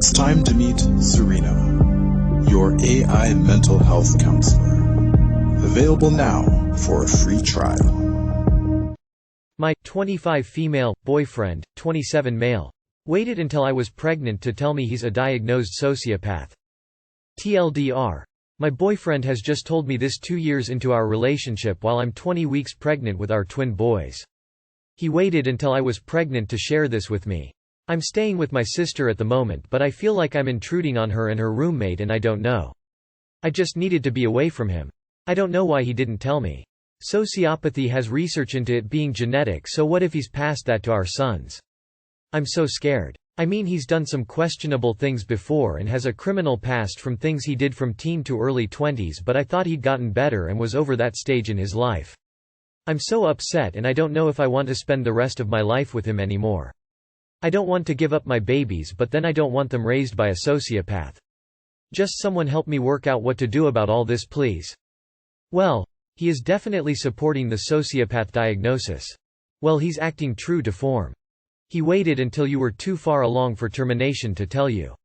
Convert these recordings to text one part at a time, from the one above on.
It's time to meet Serena, your AI mental health counselor. Available now for a free trial. My 25 female boyfriend, 27 male, waited until I was pregnant to tell me he's a diagnosed sociopath. TLDR. My boyfriend has just told me this 2 years into our relationship while I'm 20 weeks pregnant with our twin boys. He waited until I was pregnant to share this with me. I'm staying with my sister at the moment, but I feel like I'm intruding on her and her roommate, and I don't know. I just needed to be away from him. I don't know why he didn't tell me. Sociopathy has research into it being genetic, so what if he's passed that to our sons? I'm so scared. I mean, he's done some questionable things before and has a criminal past from things he did from teen to early 20s, but I thought he'd gotten better and was over that stage in his life. I'm so upset, and I don't know if I want to spend the rest of my life with him anymore. I don't want to give up my babies, but then I don't want them raised by a sociopath. Just someone help me work out what to do about all this, please. Well, he is definitely supporting the sociopath diagnosis. Well, he's acting true to form. He waited until you were too far along for termination to tell you.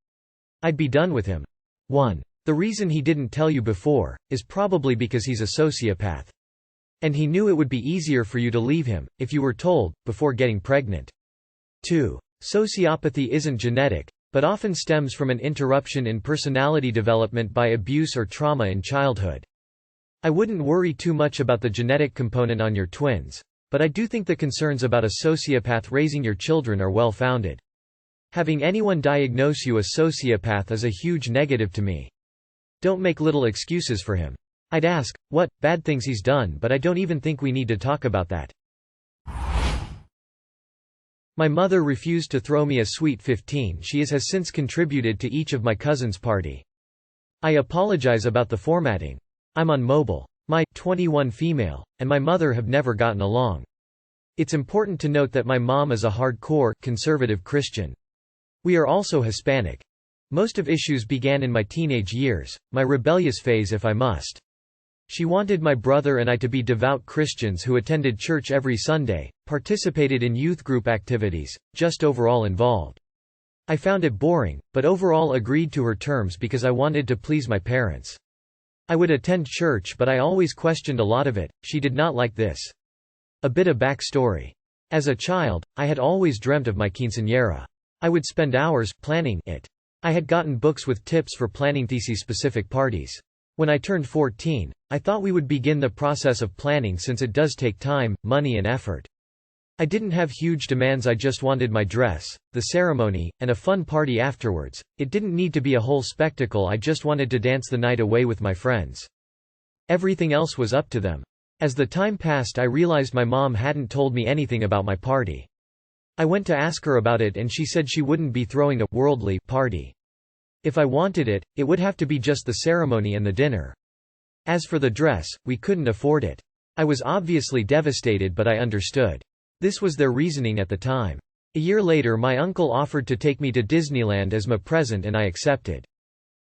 I'd be done with him. 1. The reason he didn't tell you before is probably because he's a sociopath. And he knew it would be easier for you to leave him if you were told before getting pregnant. 2. Sociopathy isn't genetic, but often stems from an interruption in personality development by abuse or trauma in childhood. I wouldn't worry too much about the genetic component on your twins, but I do think the concerns about a sociopath raising your children are well-founded. Having anyone diagnose you a sociopath is a huge negative to me. Don't make little excuses for him. I'd ask, what bad things he's done, but I don't even think we need to talk about that. My mother refused to throw me a sweet 15 she has since contributed to each of my cousins' party. I apologize about the formatting. I'm on mobile. My 21 female and my mother have never gotten along. It's important to note that my mom is a hardcore, conservative Christian. We are also Hispanic. Most of issues began in my teenage years, my rebellious phase if I must. She wanted my brother and I to be devout Christians who attended church every Sunday, participated in youth group activities, just overall involved. I found it boring, but overall agreed to her terms because I wanted to please my parents. I would attend church, but I always questioned a lot of it. She did not like this. A bit of backstory. As a child, I had always dreamt of my quinceañera. I would spend hours planning it. I had gotten books with tips for planning thesis-specific parties. When I turned 14, I thought we would begin the process of planning since it does take time, money and effort. I didn't have huge demands, I just wanted my dress, the ceremony, and a fun party afterwards. It didn't need to be a whole spectacle, I just wanted to dance the night away with my friends. Everything else was up to them. As the time passed, I realized my mom hadn't told me anything about my party. I went to ask her about it and she said she wouldn't be throwing a worldly party. If I wanted it, it would have to be just the ceremony and the dinner. As for the dress, we couldn't afford it. I was obviously devastated, but I understood. This was their reasoning at the time. A year later, my uncle offered to take me to Disneyland as my present and I accepted.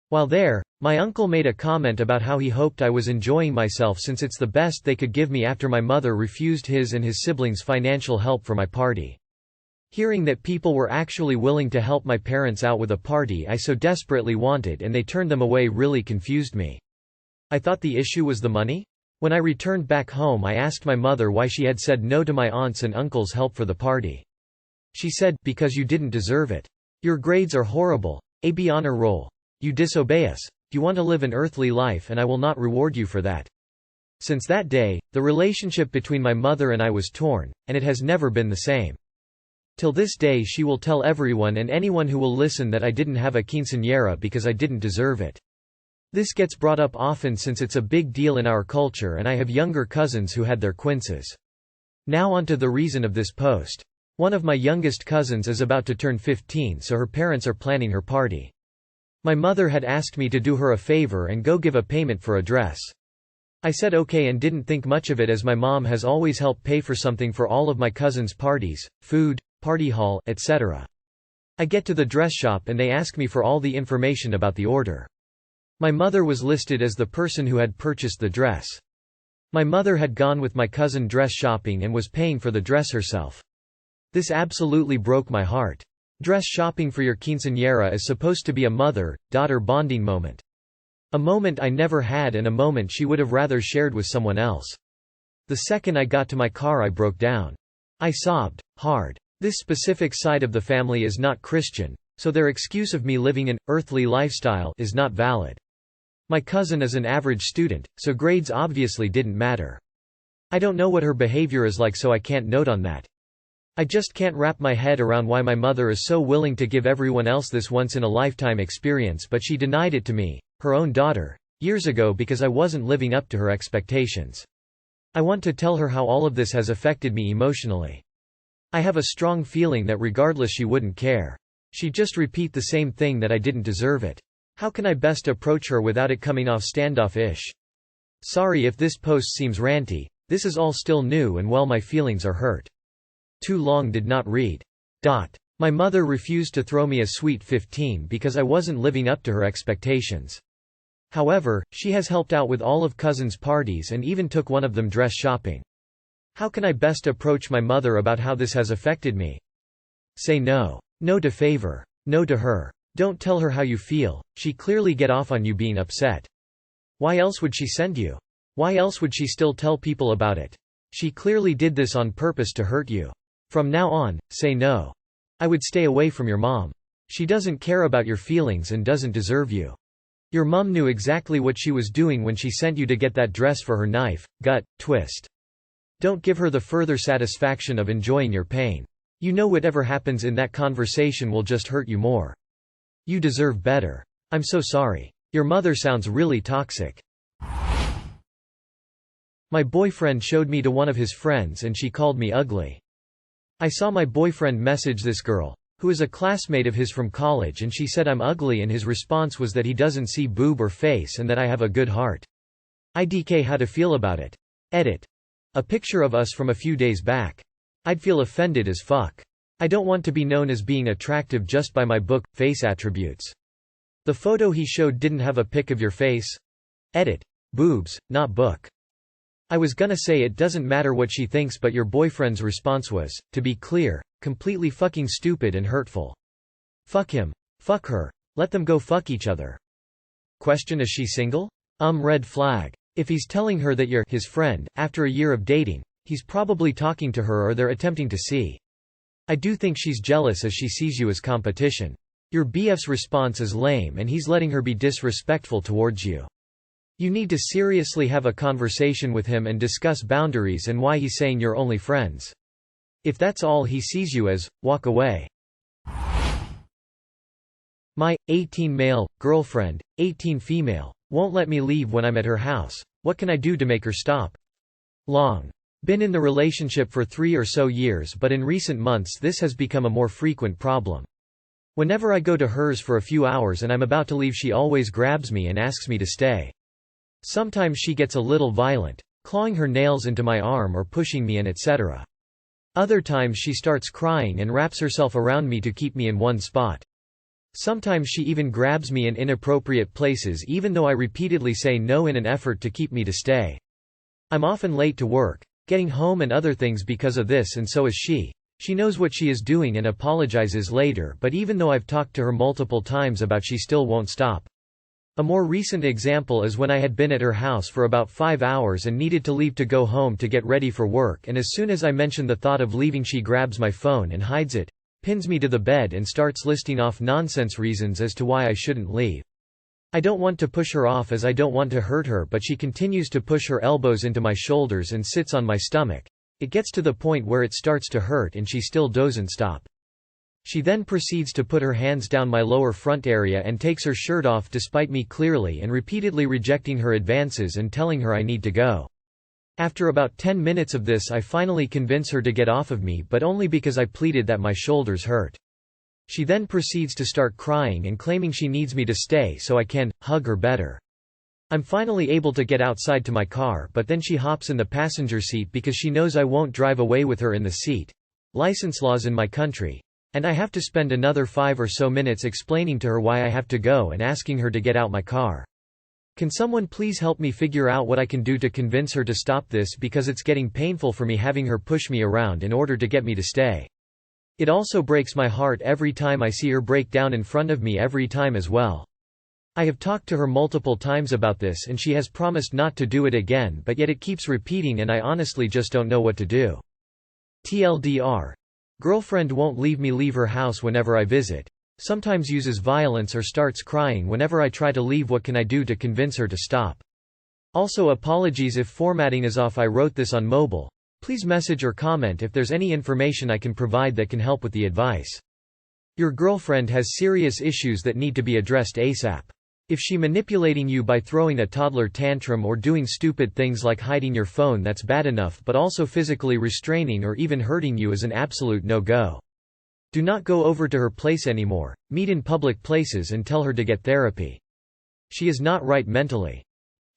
While there, my uncle made a comment about how he hoped I was enjoying myself since it's the best they could give me after my mother refused his and his siblings' financial help for my party. Hearing that people were actually willing to help my parents out with a party I so desperately wanted and they turned them away really confused me. I thought the issue was the money? When I returned back home, I asked my mother why she had said no to my aunt's and uncle's help for the party. She said, because you didn't deserve it. Your grades are horrible. A B honor roll. You disobey us. You want to live an earthly life and I will not reward you for that. Since that day, the relationship between my mother and I was torn, and it has never been the same. Till this day she will tell everyone and anyone who will listen that I didn't have a quinceañera because I didn't deserve it. This gets brought up often since it's a big deal in our culture and I have younger cousins who had their quinces. Now onto the reason of this post. One of my youngest cousins is about to turn 15, so her parents are planning her party. My mother had asked me to do her a favor and go give a payment for a dress. I said okay and didn't think much of it as my mom has always helped pay for something for all of my cousins' parties, food, party hall, etc. I get to the dress shop and they ask me for all the information about the order. My mother was listed as the person who had purchased the dress. My mother had gone with my cousin dress shopping and was paying for the dress herself. This absolutely broke my heart. Dress shopping for your quinceañera is supposed to be a mother-daughter bonding moment. A moment I never had and a moment she would have rather shared with someone else. The second I got to my car I broke down. I sobbed, hard. This specific side of the family is not Christian, so their excuse of me living an earthly lifestyle is not valid. My cousin is an average student, so grades obviously didn't matter. I don't know what her behavior is like, so I can't note on that. I just can't wrap my head around why my mother is so willing to give everyone else this once-in-a-lifetime experience, but she denied it to me, her own daughter, years ago because I wasn't living up to her expectations. I want to tell her how all of this has affected me emotionally. I have a strong feeling that regardless she wouldn't care. She'd just repeat the same thing, that I didn't deserve it. How can I best approach her without it coming off standoffish? Sorry if this post seems ranty, this is all still new and well, my feelings are hurt. Too long did not read. My mother refused to throw me a sweet 15 because I wasn't living up to her expectations. However, she has helped out with all of cousins' parties and even took one of them dress shopping. How can I best approach my mother about how this has affected me? Say no. No to favor. No to her. Don't tell her how you feel, she clearly get off on you being upset. Why else would she send you? Why else would she still tell people about it? She clearly did this on purpose to hurt you. From now on, say no. I would stay away from your mom. She doesn't care about your feelings and doesn't deserve you. Your mom knew exactly what she was doing when she sent you to get that dress for her knife, gut, twist. Don't give her the further satisfaction of enjoying your pain. You know whatever happens in that conversation will just hurt you more. You deserve better. I'm so sorry. Your mother sounds really toxic. My boyfriend showed me to one of his friends and she called me ugly. I saw my boyfriend message this girl, who is a classmate of his from college, and she said I'm ugly, and his response was that he doesn't see boob or face and that I have a good heart. IDK how to feel about it. Edit. A picture of us from a few days back. I'd feel offended as fuck. I don't want to be known as being attractive just by my book, face attributes. The photo he showed didn't have a pic of your face. Edit. Boobs, not book. I was gonna say it doesn't matter what she thinks, but your boyfriend's response was, to be clear, completely fucking stupid and hurtful. Fuck him. Fuck her. Let them go fuck each other. Question: is she single? Red flag. If he's telling her that you're his friend, after a year of dating, he's probably talking to her or they're attempting to see. I do think she's jealous as she sees you as competition. Your BF's response is lame and he's letting her be disrespectful towards you. You need to seriously have a conversation with him and discuss boundaries and why he's saying you're only friends. If that's all he sees you as, walk away. My 18 male girlfriend, 18 female, won't let me leave when I'm at her house. What can I do to make her stop? Long. Been in the relationship for 3 or so years, but in recent months this has become a more frequent problem. Whenever I go to hers for a few hours and I'm about to leave, she always grabs me and asks me to stay. Sometimes she gets a little violent, clawing her nails into my arm or pushing me in, etc. Other times she starts crying and wraps herself around me to keep me in one spot. Sometimes she even grabs me in inappropriate places even though I repeatedly say no in an effort to keep me to stay. I'm often late to work, getting home and other things because of this, and so is she. She knows what she is doing and apologizes later, but even though I've talked to her multiple times about, she still won't stop. A more recent example is when I had been at her house for about 5 hours and needed to leave to go home to get ready for work, and as soon as I mention the thought of leaving, she grabs my phone and hides it, pins me to the bed and starts listing off nonsense reasons as to why I shouldn't leave. I don't want to push her off as I don't want to hurt her, but she continues to push her elbows into my shoulders and sits on my stomach. It gets to the point where it starts to hurt and she still doesn't stop. She then proceeds to put her hands down my lower front area and takes her shirt off despite me clearly and repeatedly rejecting her advances and telling her I need to go. After about 10 minutes of this, I finally convince her to get off of me, but only because I pleaded that my shoulders hurt. She then proceeds to start crying and claiming she needs me to stay so I can hug her better. I'm finally able to get outside to my car, but then she hops in the passenger seat because she knows I won't drive away with her in the seat. License laws in my country. And I have to spend another 5 or so minutes explaining to her why I have to go and asking her to get out my car. Can someone please help me figure out what I can do to convince her to stop this, because it's getting painful for me having her push me around in order to get me to stay. It also breaks my heart every time I see her break down in front of me every time as well. I have talked to her multiple times about this and she has promised not to do it again, but yet it keeps repeating and I honestly just don't know what to do. TLDR. Girlfriend won't leave her house whenever I visit. Sometimes uses violence or starts crying whenever I try to leave. What can I do to convince her to stop? Also, apologies if formatting is off. I wrote this on mobile. Please message or comment if there's any information I can provide that can help with the advice. Your girlfriend has serious issues that need to be addressed ASAP. If she manipulating you by throwing a toddler tantrum or doing stupid things like hiding your phone, that's bad enough, but also physically restraining or even hurting you is an absolute no-go. Do not go over to her place anymore, meet in public places and tell her to get therapy. She is not right mentally.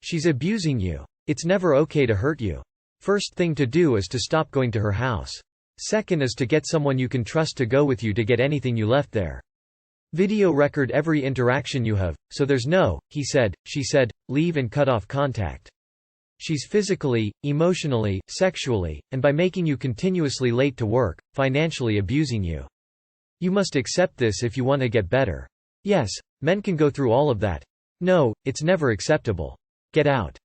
She's abusing you. It's never okay to hurt you. First thing to do is to stop going to her house. Second is to get someone you can trust to go with you to get anything you left there. Video record every interaction you have, so there's no, he said, she said, leave and cut off contact. She's physically, emotionally, sexually, and by making you continuously late to work, financially abusing you. You must accept this if you want to get better. Yes, men can go through all of that. No, it's never acceptable. Get out.